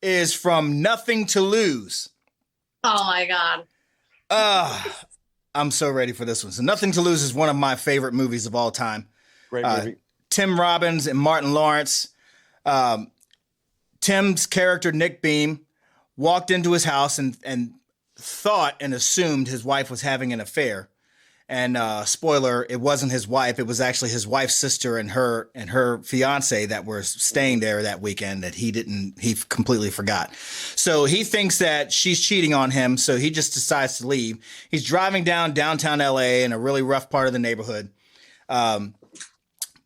is from Nothing to Lose. Oh my God. I'm so ready for this one. So Nothing to Lose is one of my favorite movies of all time. Great movie. Tim Robbins and Martin Lawrence. Tim's character, Nick Beam, walked into his house and thought and assumed his wife was having an affair. And spoiler, it wasn't his wife. It was actually his wife's sister and her fiance that were staying there that weekend that he completely forgot. So he thinks that she's cheating on him. So he just decides to leave. He's driving downtown LA in a really rough part of the neighborhood.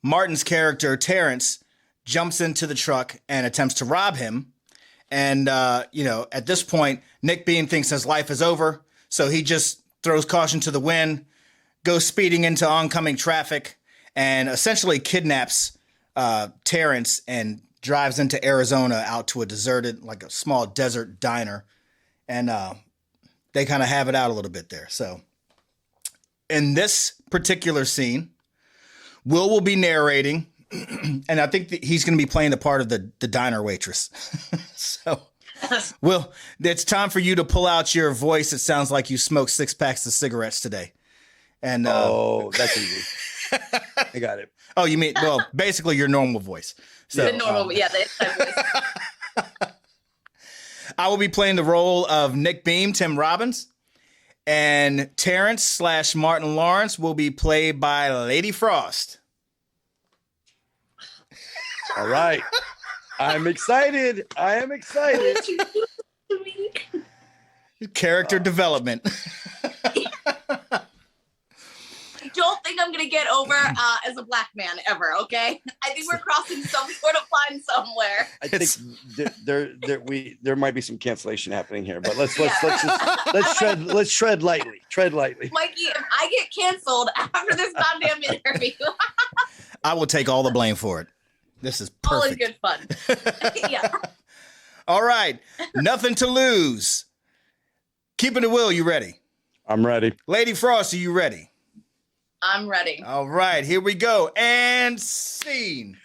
Martin's character, Terrence, jumps into the truck and attempts to rob him. And, at this point, Nick Beam thinks his life is over. So he just throws caution to the wind, goes speeding into oncoming traffic, and essentially kidnaps Terrence and drives into Arizona out to a deserted, like a small desert diner. And they kind of have it out a little bit there. So in this particular scene, Will be narrating, and I think that he's going to be playing the part of the diner waitress. So, Will, it's time for you to pull out your voice. It sounds like you smoked 6 packs of cigarettes today. And that's easy. I got it. Oh, you mean, well, basically your normal voice. So, the normal, the voice. I will be playing the role of Nick Beam, Tim Robbins, and Terrence / Martin Lawrence will be played by Lady Frost. All right. I'm excited. I am excited. Character development. I don't think I'm gonna get over as a black man ever. Okay, I think we're crossing some sort of line somewhere. I think there might be some cancellation happening here, but let's tread lightly. Tread lightly. Mikey, if I get canceled after this goddamn interview, I will take all the blame for it. This is perfect. All in good fun. Yeah. All right. Nothing to lose. KeepinitWill, you ready? I'm ready. Lady Frost, are you ready? I'm ready. All right. Here we go. And scene.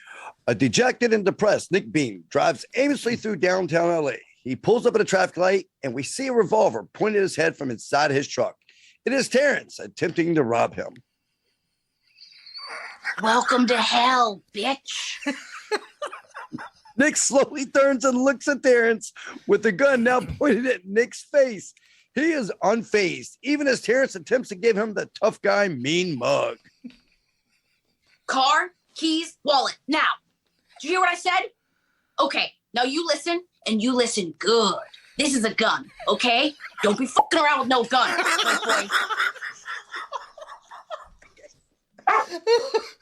A dejected and depressed Nick Beam drives aimlessly through downtown LA. He pulls up at a traffic light and we see a revolver pointed at his head from inside his truck. It is Terrence attempting to rob him. Welcome to hell, bitch. Nick slowly turns and looks at Terrence with the gun now pointed at Nick's face. He is unfazed, even as Terrence attempts to give him the tough guy mean mug. Car, keys, wallet. Now, did you hear what I said? Okay, now you listen, and you listen good. This is a gun, okay? Don't be fucking around with no gun, my boy.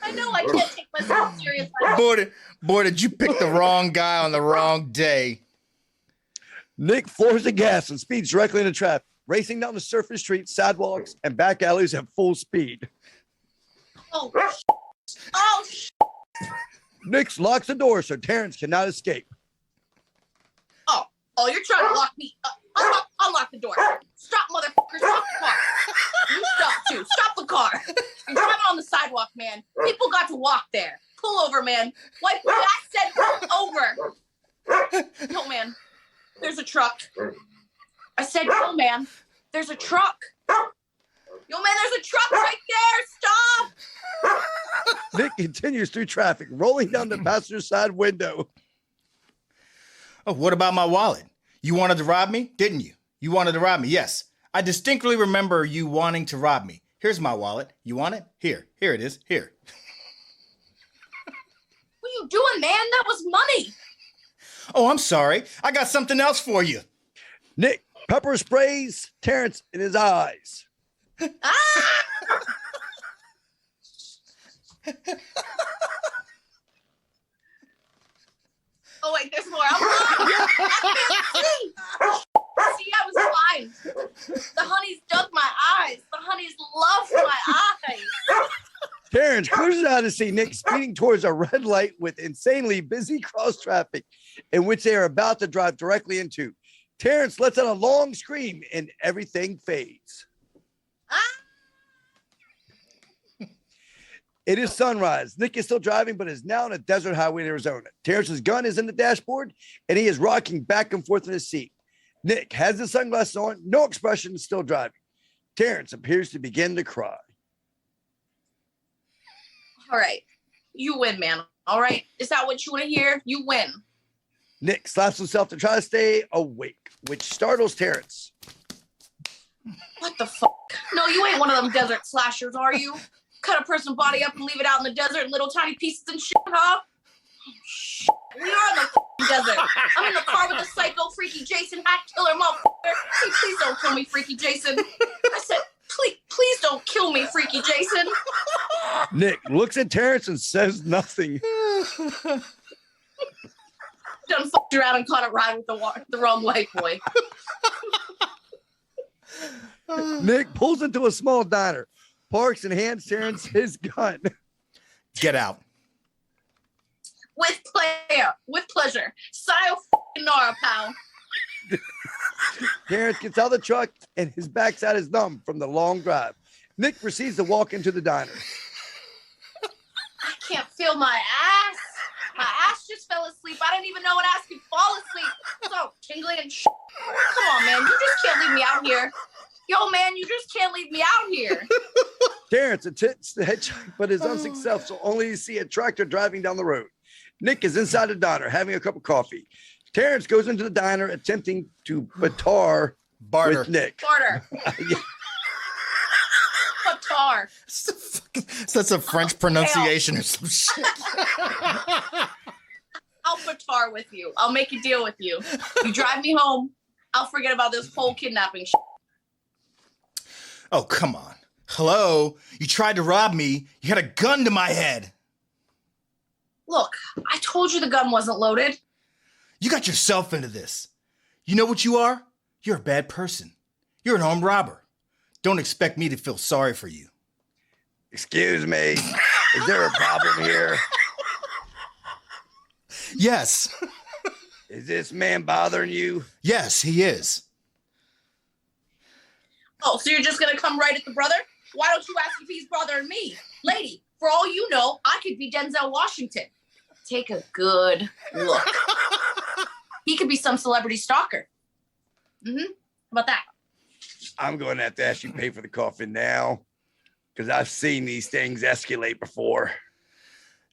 I know I can't take myself seriously. Boy, did you pick the wrong guy on the wrong day. Nick floors the gas and speeds directly into traffic, racing down the surface streets, sidewalks, and back alleys at full speed. Oh, oh, Nick locks the door so Terrence cannot escape. Oh, you're trying to lock me up. Unlock the door. Stop, motherfucker. Stop the car. You stop, too. Stop the car. You're driving on the sidewalk, man. People got to walk there. Pull over, man. Wipe your ass, said pull over. No, man. There's a truck. I said, no, man. There's a truck. Yo, man, there's a truck right there. Stop. Nick continues through traffic, rolling down the passenger side window. Oh, what about my wallet? You wanted to rob me, didn't you? You wanted to rob me, yes. I distinctly remember you wanting to rob me. Here's my wallet. You want it? Here it is. Here. What are you doing, man? That was money. Oh, I'm sorry. I got something else for you. Nick pepper sprays Terrence in his eyes. Ah! Oh, wait, there's more. I can't see. See, I was blind. The honeys dug my eyes. The honeys loved my eyes. Terrence cruises out to see Nick speeding towards a red light with insanely busy cross traffic in which they are about to drive directly into. Terrence lets out a long scream and everything fades. Ah! It is sunrise. Nick is still driving, but is now on a desert highway in Arizona. Terrence's gun is in the dashboard, and he is rocking back and forth in his seat. Nick has his sunglasses on, no expression, still driving. Terrence appears to begin to cry. All right. You win, man. All right. Is that what you want to hear? You win. Nick slaps himself to try to stay awake, which startles Terrence. What the fuck? No, you ain't one of them desert slashers, are you? Cut a person's body up and leave it out in the desert in little tiny pieces and shit, huh? Oh, shit. We are in the fucking desert. I'm in the car with the psycho freaky Jason hat killer motherfucker. Hey, please don't kill me, freaky Jason. I said, please don't kill me, freaky Jason. Nick looks at Terrence and says nothing. Done fucked around and caught a ride with the wrong white boy. Nick pulls into a small diner, parks and hands Terrence his gun. Get out. With pleasure. Style fucking Nara, pal. Terrence gets out of the truck and his backside is numb from the long drive. Nick proceeds to walk into the diner. I can't feel my ass. My ass just fell asleep. I didn't even know an ass could fall asleep. It's all tingly and shit. Come on, man. You just can't leave me out here. Yo, man, you just can't leave me out here. Terrence attempts to hitchhike, but is unsuccessful, only to see a tractor driving down the road. Nick is inside the diner having a cup of coffee. Terrence goes into the diner attempting to barter with Nick. Barter. Batar. That's a French pronunciation or some shit. I'll batar with you. I'll make a deal with you. You drive me home, I'll forget about this whole kidnapping shit. Oh, come on. Hello? You tried to rob me. You had a gun to my head. Look, I told you the gun wasn't loaded. You got yourself into this. You know what you are? You're a bad person. You're an armed robber. Don't expect me to feel sorry for you. Excuse me. Is there a problem here? Yes. Is this man bothering you? Yes, he is. Oh, so you're just going to come right at the brother? Why don't you ask if he's bothering me? Lady, for all you know, I could be Denzel Washington. Take a good look. He could be some celebrity stalker. Mm-hmm. How about that? I'm going to have to ask you to pay for the coffee now, because I've seen these things escalate before.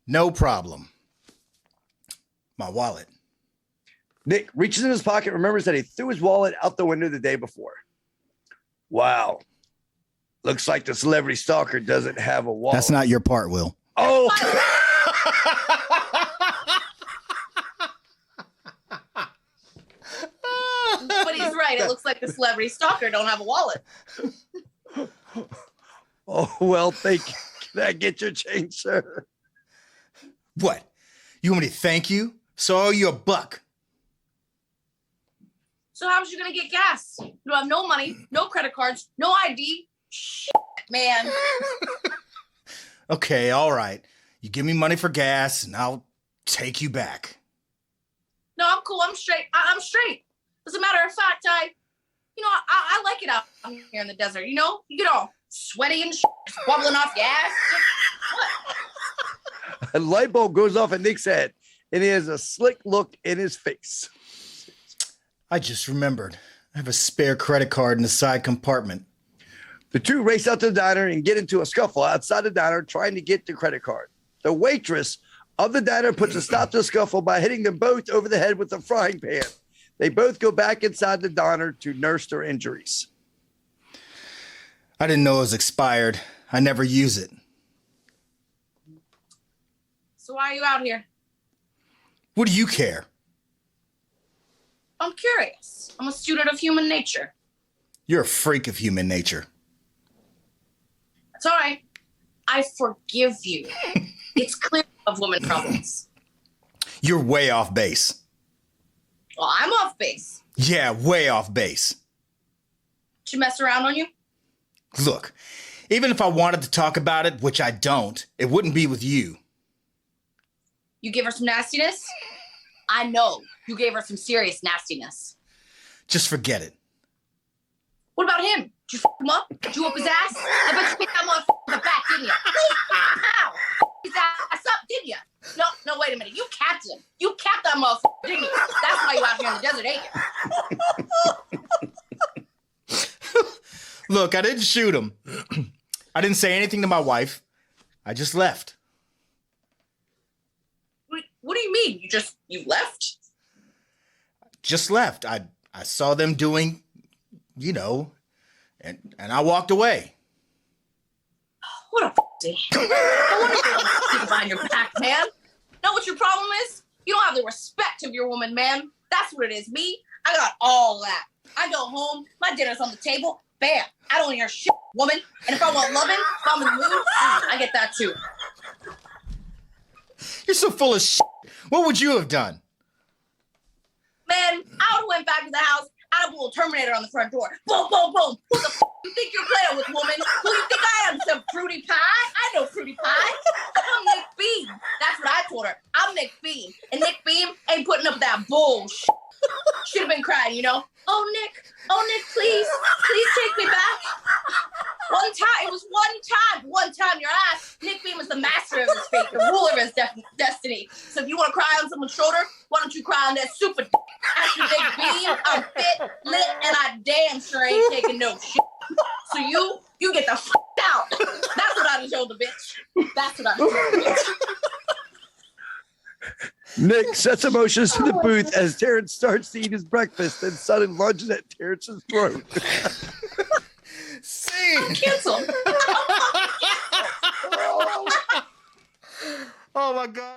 No problem. My wallet. Nick reaches in his pocket, remembers that he threw his wallet out the window the day before. Wow. Looks like the celebrity stalker doesn't have a wallet. That's not your part, Will. Oh! But he's right. It looks like the celebrity stalker don't have a wallet. Oh, well, thank you. Can I get your change, sir? What? You want me to thank you? So I owe you $1. So how was you going to get gas? You don't have no money, no credit cards, no ID. Shit, man. Okay, all right. You give me money for gas and I'll take you back. No, I'm cool. I'm straight. I'm straight. As a matter of fact, I like it out here in the desert. You know, you get all sweaty and shit, bubbling off gas. What? A light bulb goes off at Nick's head, and he has a slick look in his face. I just remembered. I have a spare credit card in the side compartment. The two race out to the diner and get into a scuffle outside the diner trying to get the credit card. The waitress of the diner puts a stop to the scuffle by hitting them both over the head with a frying pan. They both go back inside the diner to nurse their injuries. I didn't know it was expired. I never use it. So why are you out here? What do you care? I'm curious. I'm a student of human nature. You're a freak of human nature. That's all right. I forgive you. It's clear of women problems. You're way off base. Well, I'm off base. Yeah, way off base. She mess around on you? Look, even if I wanted to talk about it, which I don't, it wouldn't be with you. You give her some nastiness? I know you gave her some serious nastiness. Just forget it. What about him? Did you f him up? Did you whoop his ass? I bet you picked that motherfucker in the back, didn't you? Ow! His ass up, didn't you? No, wait a minute. You capped him. You capped that motherfucker, didn't you? That's why you out here in the desert, ain't you? Look, I didn't shoot him. I didn't say anything to my wife. I just left. What do you mean? You left? Just left. I saw them doing, and I walked away. What a f***y. I wonder if you're f***ing behind your back, man. Know what your problem is? You don't have the respect of your woman, man. That's what it is. Me, I got all that. I go home, my dinner's on the table, bam. I don't hear shit, woman. And if I want loving, if I'm in the mood, I get that too. You're so full of shit. What would you have done? Man, I would have went back to the house. I'd have pulled a Terminator on the front door. Boom, boom, boom. Who the f*** you think you're playing with, woman? Who do you think I am? Some fruity pie? I know fruity pie. I'm Nick Beam. That's what I told her. I'm Nick Beam. And Nick Beam ain't putting up that bullshit. Should have been crying, Oh, Nick, please take me back. One time, it was one time, your ass. Nick Beam is the master of his fate, the ruler of his destiny. So if you want to cry on someone's shoulder, why don't you cry on that super after Nick Beam? I'm fit, lit, and I damn sure ain't taking no shit. So you get the f*** out. That's what I told the bitch. That's what I told the bitch. Nick sets emotions to the booth as Terrence starts to eat his breakfast and suddenly lunges at Terrence's throat. Scene. Cancel. Oh my God.